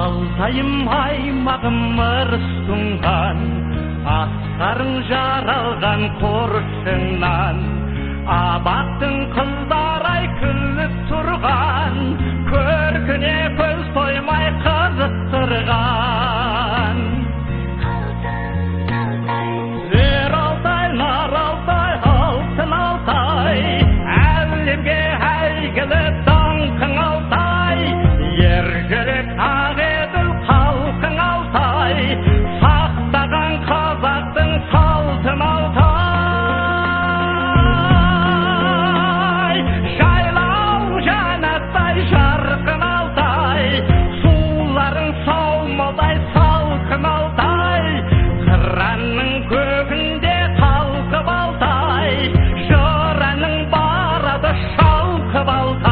Алтайым аймағым ырсұңған, астарың жаралған қоршыңнан, абақтың қыздар-ай күліп тұрған, көркіне көз тоймай қызықтырған. Зер Алтай, нар Алтай, алтын Алтай, әлемге әйгілі даңқың Алтай, ержүрек ақ-еділ халқың Алтай, сақтаған қазақтың салтын Алтай. Жайлау жанаттай жарқын Алтай, суларың саумалдай салқын Алтай, қыранның көгінде қалқып Алтай, жыраның барады шалқып Алтай.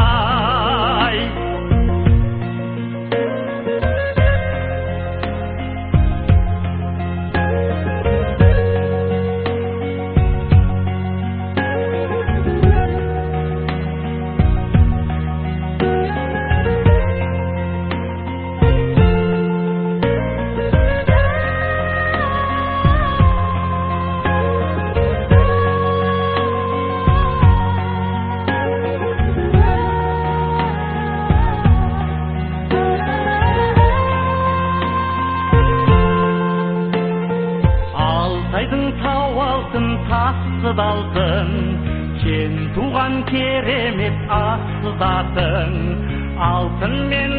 Алтайдың тау алтын, тассыз алтын, сен туған керемет асыл затың, алтын мен